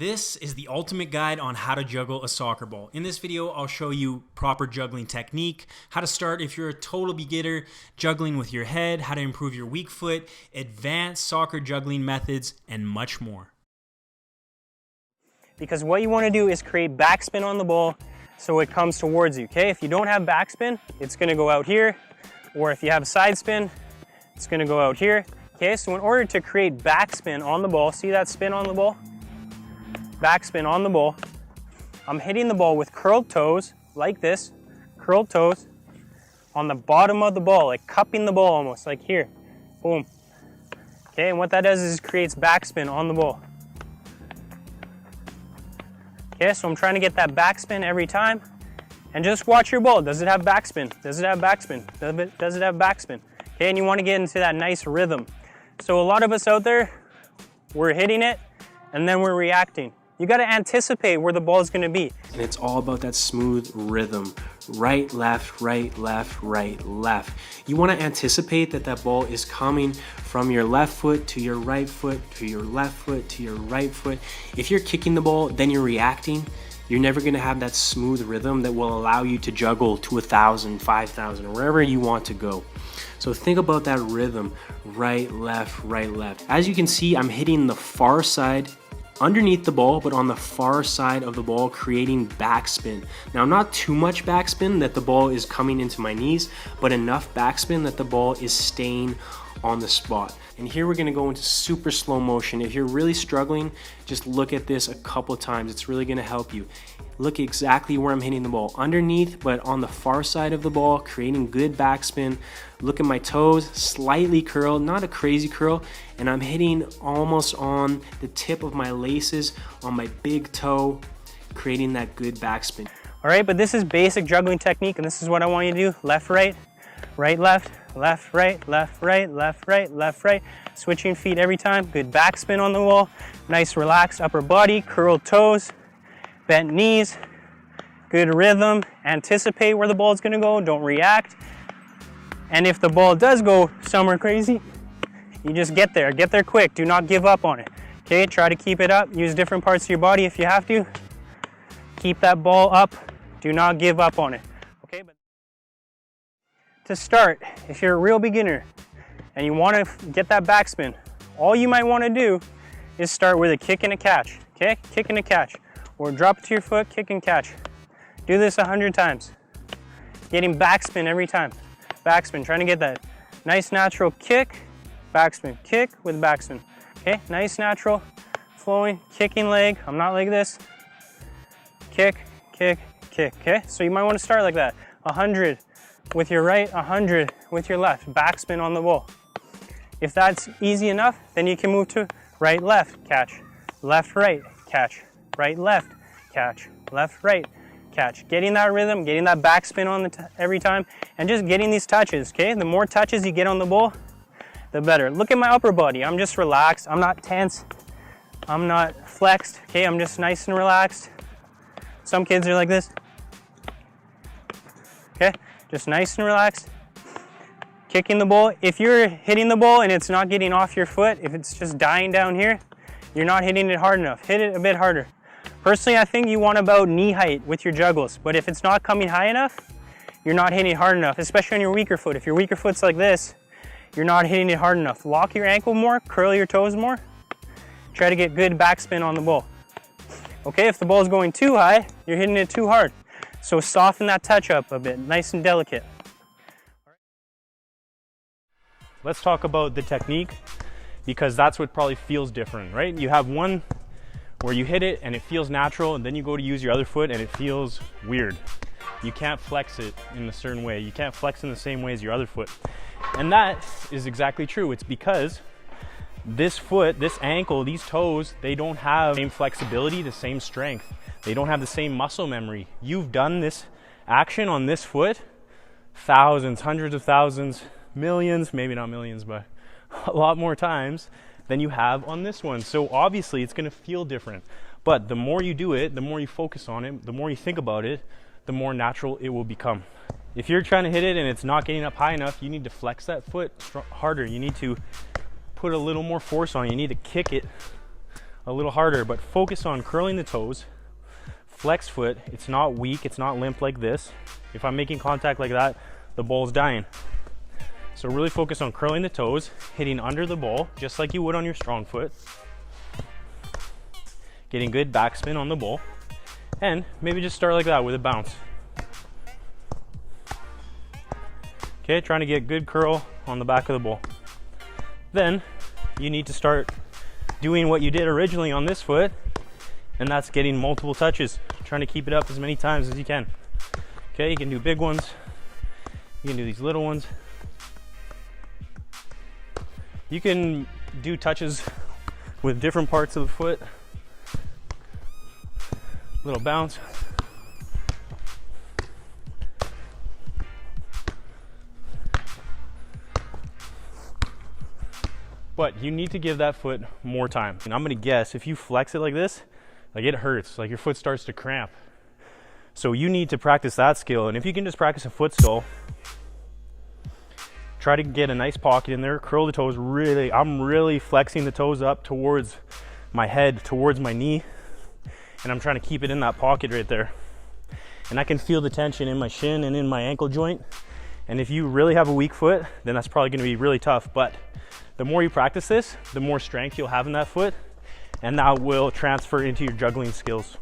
This is the ultimate guide on how to juggle a soccer ball. In this video, I'll show you proper juggling technique, how to start if you're a total beginner, juggling with your head, how to improve your weak foot, advanced soccer juggling methods, and much more. Because what you want to do is create backspin on the ball so it comes towards you, okay? If you don't have backspin, it's going to go out here, or if you have side spin, it's going to go out here, okay? So in order to create backspin on the ball, see that spin on the ball? Backspin on the ball. I'm hitting the ball with curled toes, like this, curled toes, on the bottom of the ball, like cupping the ball almost, like here, boom. Okay, and what that does is creates backspin on the ball. Okay, so I'm trying to get that backspin every time, and just watch your ball. Does it have backspin? Does it have backspin? Does it have backspin? Okay, and you want to get into that nice rhythm. So a lot of us out there, we're hitting it, and then we're reacting. You got to anticipate where the ball is going to be. And it's all about that smooth rhythm. Right, left, right, left, right, left. You want to anticipate that that ball is coming from your left foot to your right foot, to your left foot, to your right foot. If you're kicking the ball, then you're reacting. You're never going to have that smooth rhythm that will allow you to juggle to 1,000, 5,000, or wherever you want to go. So think about that rhythm, right, left, right, left. As you can see, I'm hitting the far side underneath the ball, but on the far side of the ball, creating backspin. Now, not too much backspin that the ball is coming into my knees, but enough backspin that the ball is staying on the spot. And here we're gonna go into super slow motion. If you're really struggling, just look at this a couple times. It's really gonna help you. Look exactly where I'm hitting the ball. Underneath, but on the far side of the ball, creating good backspin. Look at my toes, slightly curled, not a crazy curl, and I'm hitting almost on the tip of my laces, on my big toe, creating that good backspin. All right, but this is basic juggling technique, and this is what I want you to do. Left, right, right, left, left, right, left, right, left, right, left, right. Switching feet every time. Good backspin on the wall. Nice relaxed upper body, curled toes, bent knees, good rhythm. Anticipate where the ball is gonna go, don't react. And if the ball does go somewhere crazy, you just get there quick. Do not give up on it. Okay, try to keep it up. Use different parts of your body if you have to. Keep that ball up. Do not give up on it. Okay, but to start, if you're a real beginner and you want to get that backspin, all you might want to do is start with a kick and a catch. Okay, kick and a catch. Or drop it to your foot, kick and catch. Do this 100 times. Getting backspin every time. Backspin, trying to get that nice natural kick, backspin, kick with backspin. Okay, nice natural flowing kicking leg. I'm not like this. Kick, kick, kick. Okay, so you might want to start like that. 100 with your right, 100 with your left. Backspin on the ball. If that's easy enough, then you can move to right, left, catch, left, right, catch, right, left, catch, left, right, catch. Getting that rhythm, getting that backspin on every time, and just getting these touches, okay? The more touches you get on the ball, the better. Look at my upper body. I'm just relaxed. I'm not tense. I'm not flexed, okay? I'm just nice and relaxed. Some kids are like this. Okay, just nice and relaxed. Kicking the ball. If you're hitting the ball and it's not getting off your foot, if it's just dying down here, you're not hitting it hard enough. Hit it a bit harder. Personally, I think you want about knee height with your juggles, but if it's not coming high enough, you're not hitting it hard enough, especially on your weaker foot. If your weaker foot's like this, you're not hitting it hard enough. Lock your ankle more, curl your toes more. Try to get good backspin on the ball. Okay, if the ball's going too high, you're hitting it too hard. So soften that touch up a bit, nice and delicate. Let's talk about the technique, because that's what probably feels different, right? You have one where you hit it and it feels natural, and then you go to use your other foot and it feels weird. You can't flex it in a certain way. You can't flex in the same way as your other foot. And that is exactly true. It's because this foot, this ankle, these toes, they don't have the same flexibility, the same strength. They don't have the same muscle memory. You've done this action on this foot thousands, hundreds of thousands, millions, maybe not millions, but a lot more times than you have on this one. So obviously it's gonna feel different. But the more you do it, the more you focus on it, the more you think about it, the more natural it will become. If you're trying to hit it and it's not getting up high enough, you need to flex that foot harder. You need to put a little more force on it. You need to kick it a little harder, but focus on curling the toes. Flex foot, it's not weak, it's not limp like this. If I'm making contact like that, the ball's dying. So really focus on curling the toes, hitting under the ball, just like you would on your strong foot. Getting good backspin on the ball. And maybe just start like that with a bounce. Okay, trying to get good curl on the back of the ball. Then you need to start doing what you did originally on this foot, and that's getting multiple touches, trying to keep it up as many times as you can. Okay, you can do big ones, you can do these little ones. You can do touches with different parts of the foot. Little bounce. But you need to give that foot more time. And I'm gonna guess if you flex it like this, like it hurts, like your foot starts to cramp. So you need to practice that skill. And if you can just practice a foot skull, try to get a nice pocket in there, curl the toes really. I'm really flexing the toes up towards my head, towards my knee, and I'm trying to keep it in that pocket right there. And I can feel the tension in my shin and in my ankle joint. And if you really have a weak foot, then that's probably gonna be really tough. But the more you practice this, the more strength you'll have in that foot, and that will transfer into your juggling skills.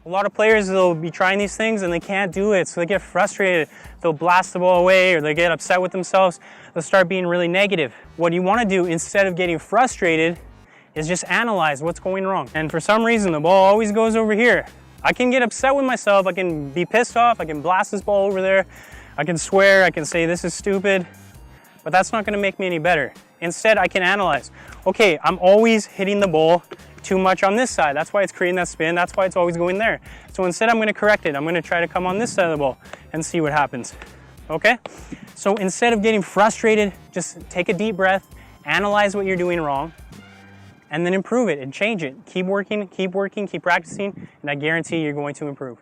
A lot of players, they'll be trying these things and they can't do it, so they get frustrated. They'll blast the ball away, or they get upset with themselves. They'll start being really negative. What you want to do, instead of getting frustrated, is just analyze what's going wrong. And for some reason, the ball always goes over here. I can get upset with myself, I can be pissed off, I can blast this ball over there, I can swear, I can say this is stupid, but that's not going to make me any better. Instead, I can analyze. Okay, I'm always hitting the ball too much on this side. That's why it's creating that spin. That's why it's always going there. So instead, I'm going to correct it. I'm going to try to come on this side of the ball and see what happens. Okay? So instead of getting frustrated, just take a deep breath, analyze what you're doing wrong, and then improve it and change it. Keep working, keep practicing, and I guarantee you're going to improve.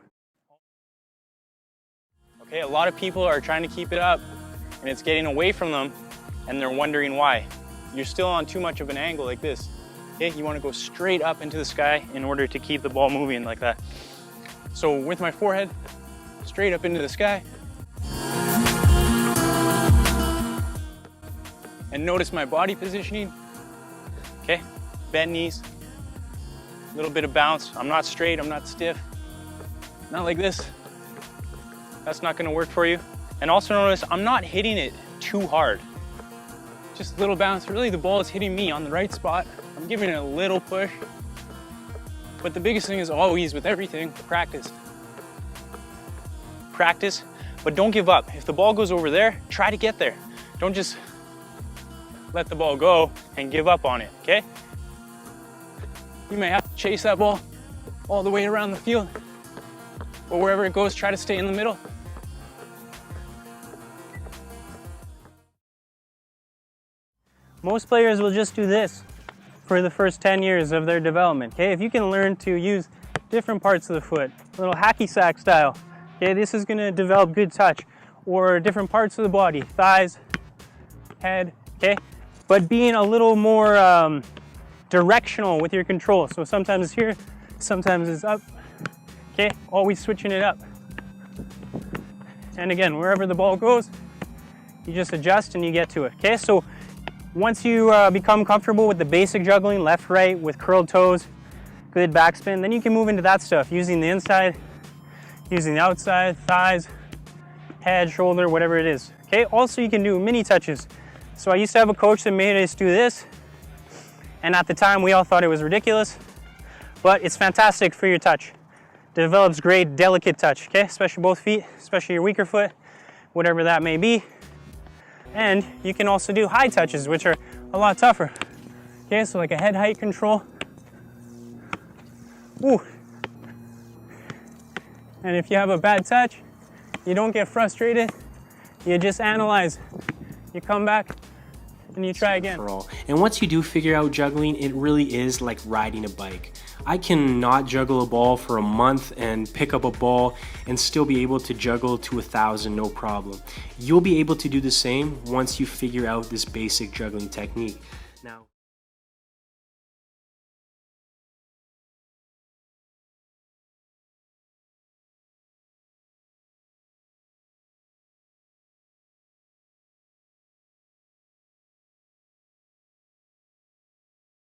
Okay, a lot of people are trying to keep it up, and it's getting away from them, and they're wondering why. You're still on too much of an angle like this. Okay, you want to go straight up into the sky in order to keep the ball moving like that. So with my forehead straight up into the sky, and notice my body positioning. Okay, bend knees, a little bit of bounce. I'm not straight, I'm not stiff, not like this. That's not going to work for you. And also notice I'm not hitting it too hard. Just a little bounce. Really, the ball is hitting me on the right spot. I'm giving it a little push. But the biggest thing is always, with everything, practice. Practice, but don't give up. If the ball goes over there, try to get there. Don't just let the ball go and give up on it, okay? You may have to chase that ball all the way around the field, but wherever it goes, try to stay in the middle. Most players will just do this for the first 10 years of their development. Okay, if you can learn to use different parts of the foot, a little hacky sack style, okay, this is going to develop good touch, or different parts of the body, thighs, head, okay, but being a little more directional with your control. So sometimes it's here, sometimes it's up, okay, always switching it up. And again, wherever the ball goes, you just adjust and you get to it. Okay, so once you become comfortable with the basic juggling, left, right, with curled toes, good backspin, then you can move into that stuff, using the inside, using the outside, thighs, head, shoulder, whatever it is. Okay, also you can do mini touches. So I used to have a coach that made us do this, and at the time we all thought it was ridiculous, but it's fantastic for your touch. Develops great, delicate touch, okay, especially both feet, especially your weaker foot, whatever that may be. And you can also do high touches, which are a lot tougher. Okay, so like a head height control. Ooh. And if you have a bad touch, you don't get frustrated. You just analyze. You come back and you try again. And once you do figure out juggling, it really is like riding a bike. I can not juggle a ball for a month and pick up a ball and still be able to juggle to 1,000 no problem. You'll be able to do the same once you figure out this basic juggling technique.